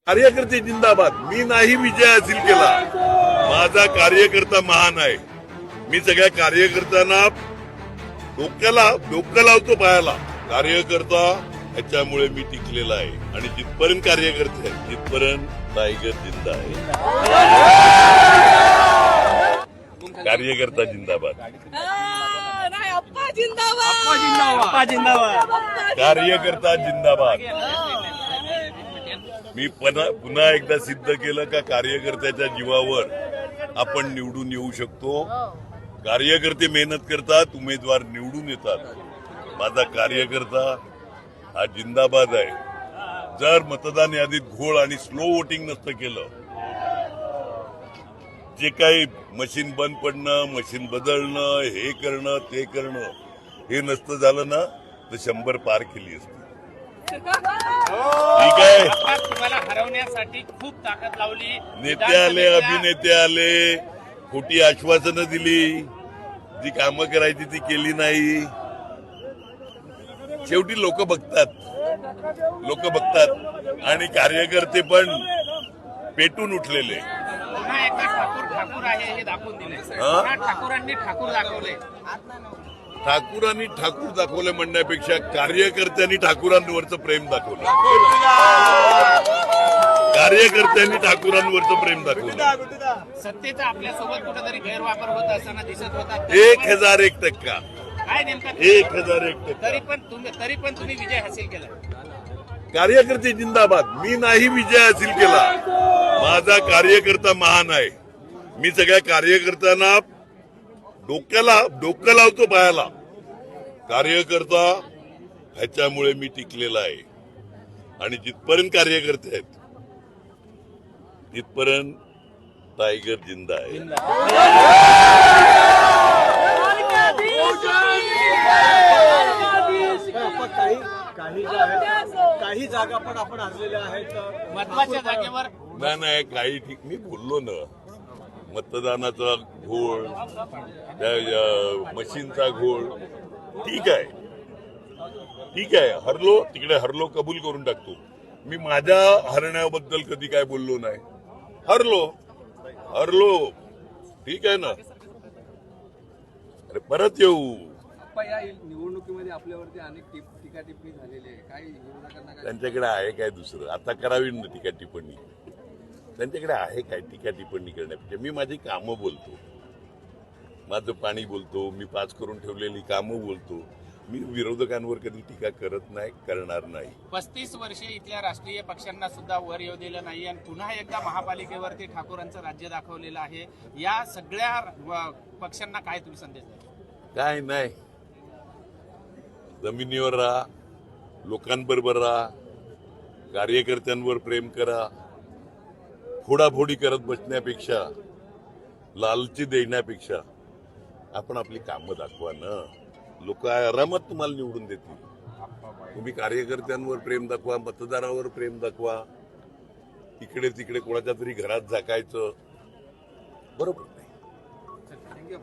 कार्यकर्ते जिंदाबाद. मी नाही विजय हासिल केला, माझा कार्यकर्ता महान आहे. मी सगळ्या कार्यकर्त्यांना डोकं लावतो पायाला. कार्यकर्ता ह्याच्यामुळे मी टिकलेला आहे आणि जिथपर्यंत कार्यकर्ते आहेत तिथपर्यंत टायगर जिंदा आहे. कार्यकर्ता जिंदाबाद. कार्यकर्ता जिंदाबाद. मी पुन्हा एकदा सिद्ध केलं का कार्यकर्त्याच्या जीवावर आपण निवडून येऊ शकतो. कार्यकर्ते मेहनत करतात, उमेदवार निवडून येतात. माझा कार्यकर्ता हा जिंदाबाद आहे. जर मतदान यादीत घोळ आणि स्लो वोटिंग नसतं केलं, जे काही मशीन बंद पडणं, मशीन बदलणं, हे करणं ते करणं, हे नसतं झालं ना तर 100 पार केली असती. ठीक आहे. तुम्हाला हरवण्यासाठी खूप ताकद लावली. नेते आले, अभिनेते आले, खोटी आश्वासनं दिली, जी कामं करायची ती केली नाही. शेवटी लोक बघतात आणि कार्यकर्ते पण पेटून उठलेले. पुन्हा एकदा ठाकूर आहे हे दाखवून दिले. ठाकूरांनी ठाकूर दाखवले. ठाकूरांनी ठाकूर दाखवले म्हणण्यापेक्षा कार्यकर्त्यांनी ठाकूरांवरचं प्रेम दाखवलं. कार्यकर्त्यांनी ठाकूरांवरचं प्रेम दाखवलं. सत्तेचा आपल्यासोबत कुठेतरी गैरवापर होत असताना दिसत होता. 1001%. काय नेमकं 1001%. तरी पण तुम्ही विजय हासिल केला. कार्यकर्ते जिंदाबाद. मी नाही विजय हासिल केला, माझा कार्यकर्ता महान आहे. मी सगळ्या कार्यकर्त्यांना डोकं लावतो पायाला. कार्यकर्ता ह्याच्यामुळे मी टिकलेला आहे आणि जिथपर्यंत कार्यकर्ते आहेत तिथपर्यंत टायगर जिंदा आहे. काही जागा पण आपण हरलेल्या आहेत महत्वाच्या जागेवर. नाही काही ठीक. मी बोललो ना, मतदानाचा घोळ, मशीनचा घोळ. ठीक आहे, तिकडे हरलो कबूल करून टाकतो. मी माझ्या हरण्याबद्दल कधी काय बोललो नाही. हरलो ठीक आहे ना. अरे परत येऊ. या निवडणुकीमध्ये आपल्यावरती अनेक टीका टिप्पणी झालेली आहे. काही विरोधकांना त्यांच्याकडे आहे काय दुसरं? आता करावी ना टीका टिप्पणी. त्यांच्याकडे आहे काय टीका टिप्पणी करण्यापेक्षा? मी माझी कामं बोलतो, माझं पाणी बोलतो, मी पास करून ठेवलेली कामं बोलतो. मी विरोधकांवर कधी टीका करत नाही, करणार नाही. 35 वर्षे इथल्या राष्ट्रीय पक्षांना सुद्धा वर येऊ दिलं नाही आणि पुन्हा एकदा महापालिकेवरती ठाकूरांचं राज्य दाखवलेलं आहे. या सगळ्या पक्षांना काय तुम्ही संदेश द्याल? काय नाही, जमिनीवर राहा, लोकांबरोबर राहा, कार्यकर्त्यांवर प्रेम करा. फोडाफोडी करत बसण्यापेक्षा, लालची देण्यापेक्षा आपण आपली कामं दाखवा ना. लोक आरामात तुम्हाला निवडून देतील. तुम्ही कार्यकर्त्यांवर प्रेम दाखवा, मतदारावर प्रेम दाखवा. इकडे तिकडे कोणाच्या तरी घरात झाकायचं बरोबर नाही. थँक्यू.